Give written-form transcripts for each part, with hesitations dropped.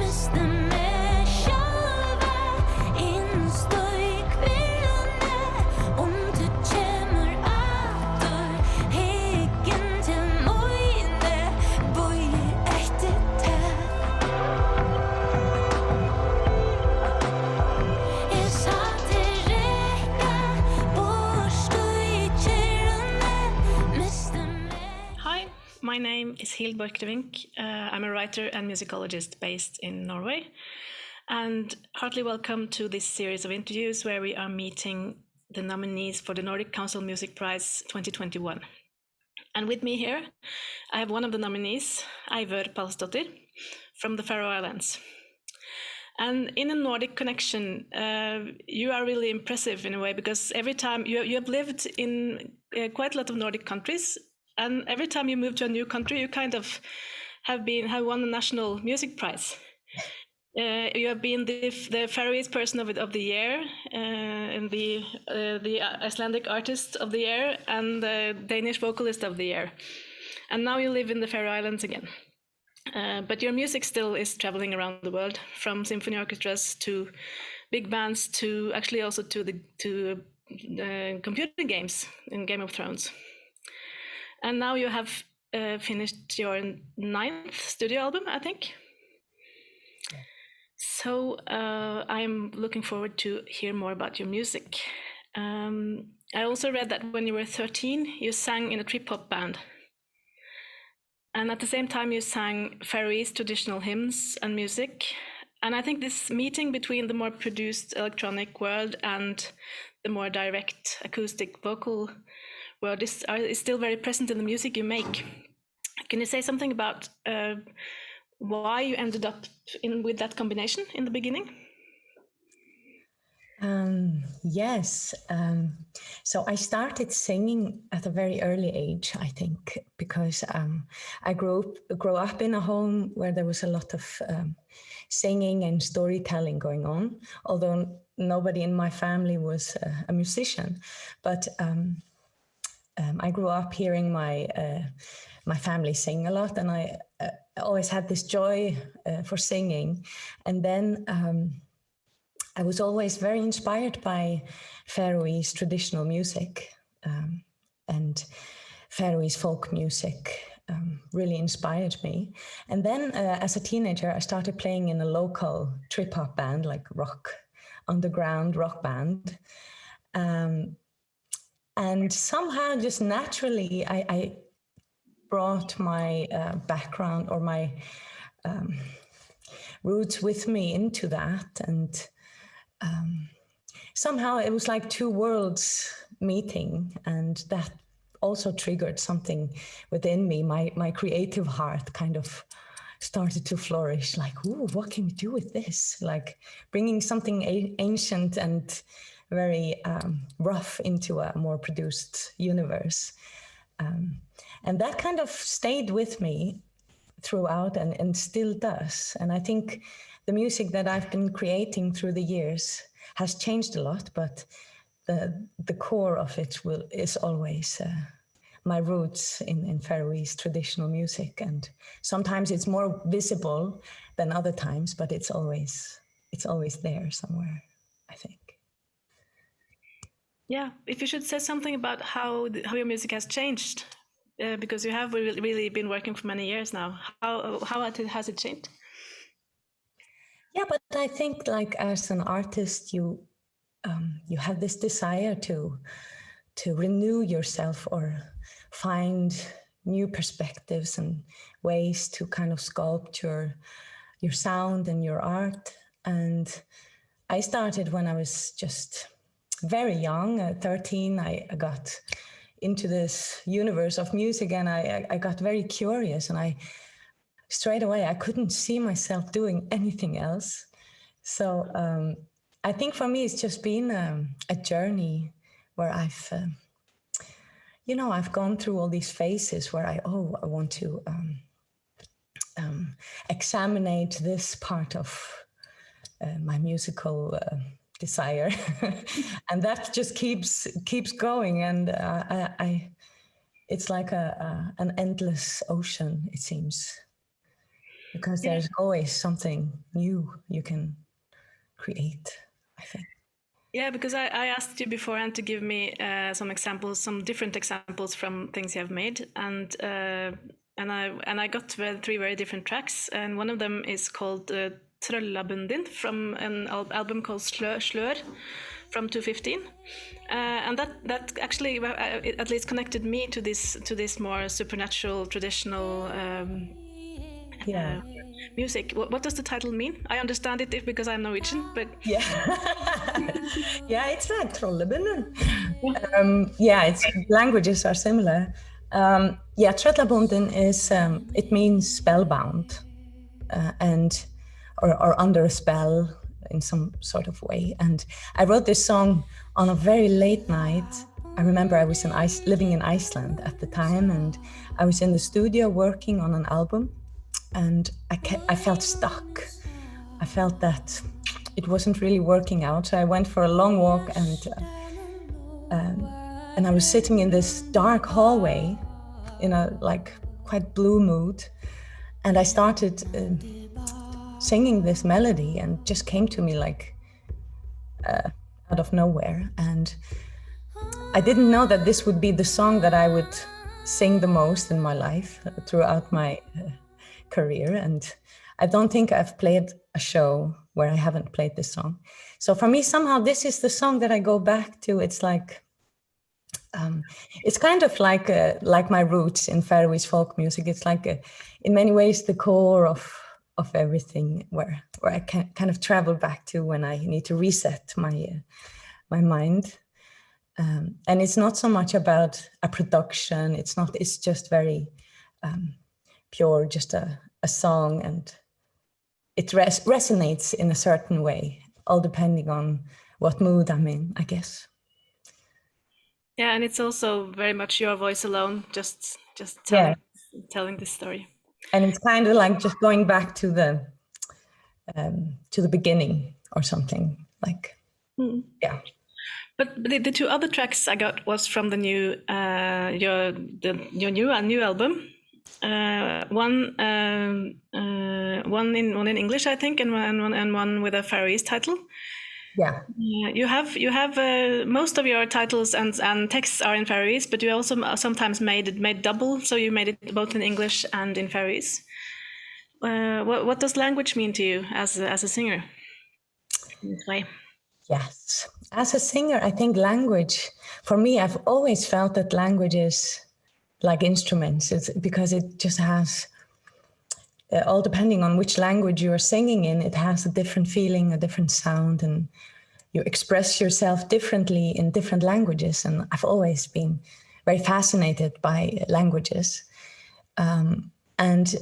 My name is Eivør Pálsdóttir. I'm a writer and musicologist based in Norway. And heartily welcome to this series of interviews where we are meeting the nominees for the Nordic Council Music Prize 2021. And with me here, I have one of the nominees, Eivør Pálsdóttir, from the Faroe Islands. And in a Nordic connection, you are really impressive in a way, because every time you have lived in quite a lot of Nordic countries, and every time you move to a new country, you kind of have won a national music prize. You have been the Faroese person of the year, and the Icelandic artist of the year, and the Danish vocalist of the year. And now you live in the Faroe Islands again. But your music still is traveling around the world, from symphony orchestras to big bands to actually also to the computer games in Game of Thrones. And now you have finished your 9th studio album, I think. Yeah. So I'm looking forward to hear more about your music. I also read that when you were 13, you sang in a trip-hop band. And at the same time, you sang Faroese traditional hymns and music. And I think this meeting between the more produced electronic world and the more direct acoustic vocal world is still very present in the music you make. Can you say something about why you ended up with that combination in the beginning? Yes. So I started singing at a very early age, I think, because I grew up in a home where there was a lot of singing and storytelling going on, although nobody in my family was a musician. But I grew up hearing my family sing a lot, and I always had this joy for singing. And then I was always very inspired by Faroese traditional music, and Faroese folk music really inspired me. And then as a teenager, I started playing in a local trip-hop band, like underground rock band. And somehow, just naturally, I brought my background or my roots with me into that. And somehow it was like two worlds meeting, and that also triggered something within me. My creative heart kind of started to flourish, like, ooh, what can we do with this? Like bringing something ancient and very rough into a more produced universe. And that kind of stayed with me throughout and still does. And I think the music that I've been creating through the years has changed a lot, but the core of it is always my roots in Faroese traditional music. And sometimes it's more visible than other times, but it's always there somewhere, I think. Yeah, if you should say something about how your music has changed, because you have really been working for many years now. How has it changed? Yeah, but I think, like, as an artist, you have this desire to renew yourself or find new perspectives and ways to kind of sculpt your sound and your art. And I started when I was just very young, at 13. I got into this universe of music, and I got very curious, and straight away I couldn't see myself doing anything else. So I think for me it's just been a journey where I've gone through all these phases where I want to examine this part of my musical desire, and that just keeps going, and it's like an endless ocean, it seems. because there's always something new you can create, I think. Yeah, because I asked you beforehand to give me some examples, some different examples from things you have made, and I got three very different tracks, and one of them is called Trøllabundin from an album called Slør from 2015, and that actually at least connected me to this more supernatural traditional music. What does the title mean? I understand it because I'm Norwegian, but yeah, yeah, it's like Trollebunden. It's languages are similar. Trøllabunden is it means spellbound, or under a spell in some sort of way. And I wrote this song on a very late night. I remember I was living in Iceland at the time, and I was in the studio working on an album, and I felt stuck. I felt that it wasn't really working out. So I went for a long walk, and I was sitting in this dark hallway in a quite blue mood, and I started singing this melody, and just came to me out of nowhere. And I didn't know that this would be the song that I would sing the most in my life throughout my career. And I don't think I've played a show where I haven't played this song. So for me, somehow this is the song that I go back to. It's it's kind of like my roots in Faroese folk music. It's in many ways the core of everything, where I can kind of travel back to when I need to reset my mind. And it's not so much about a production. It's just very pure, just a song, and it resonates in a certain way, all depending on what mood I'm in, I guess. Yeah, and it's also very much your voice alone, just telling this story. And it's kind of like just going back to the beginning or something, yeah. But the two other tracks I got was from the new your new album. One in English, I think, and one with a Faroese title. Yeah. You have most of your titles and texts are in Faroese, but you also sometimes made double, so you made it both in English and in Faroese. What does language mean to you as a singer in this way? Yes, as a singer, I think language, for me, I've always felt that language is like instruments. It's because it just has, all depending on which language you are singing in, it has a different feeling, a different sound, and you express yourself differently in different languages. And I've always been very fascinated by languages. And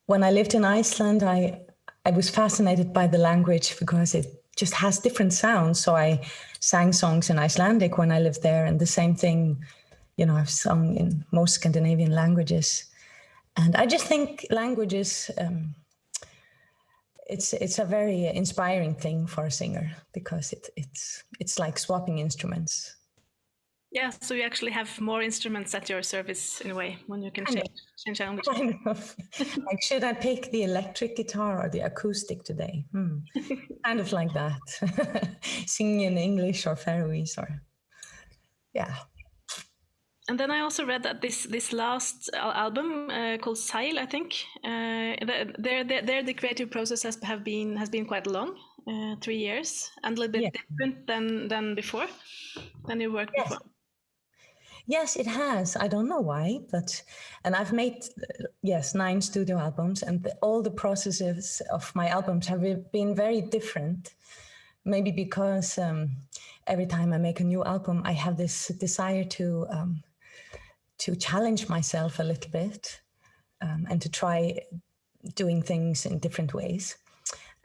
when I lived in Iceland, I was fascinated by the language because it just has different sounds. So I sang songs in Icelandic when I lived there, and the same thing, I've sung in most Scandinavian languages. And I just think languages, it's a very inspiring thing for a singer, because it's like swapping instruments. Yeah, so you actually have more instruments at your service in a way when you can change language. Kind of. Like, should I pick the electric guitar or the acoustic today? Kind of like that. Singing in English or Faroese yeah. And then I also read that this last album called Seil, I think, the creative process has been quite long, 3 years, and a little bit different than before, than you worked before. Yes, it has. I don't know why, and I've made 9 studio albums, and all the processes of my albums have been very different. Maybe because every time I make a new album, I have this desire to challenge myself a little bit, and to try doing things in different ways.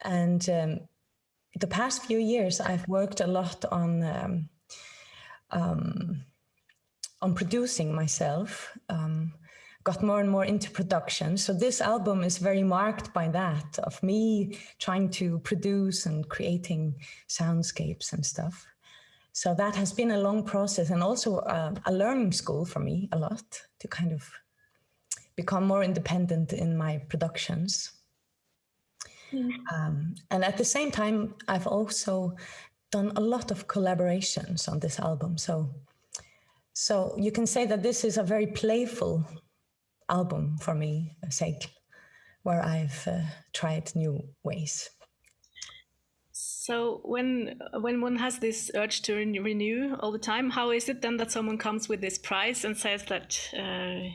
And the past few years, I've worked a lot on producing myself, got more and more into production. So this album is very marked by that, of me trying to produce and creating soundscapes and stuff. So that has been a long process, and also a learning school for me a lot, to kind of become more independent in my productions. And at the same time, I've also done a lot of collaborations on this album. So you can say that this is a very playful album for me, Seigl, where I've tried new ways. So when one has this urge to renew all the time, how is it then that someone comes with this prize and says that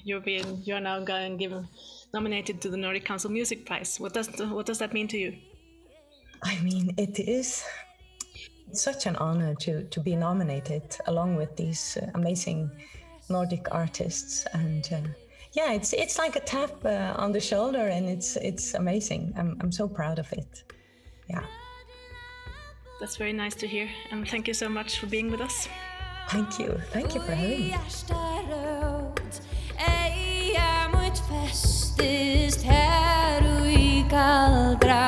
you're now going to nominated to the Nordic Council Music Prize? What does that mean to you? I mean, it is such an honor to be nominated along with these amazing Nordic artists, and yeah, it's like a tap on the shoulder, and it's amazing. I'm so proud of it. Yeah. That's very nice to hear, and thank you so much for being with us. Thank you for having me. Festist her og í galdra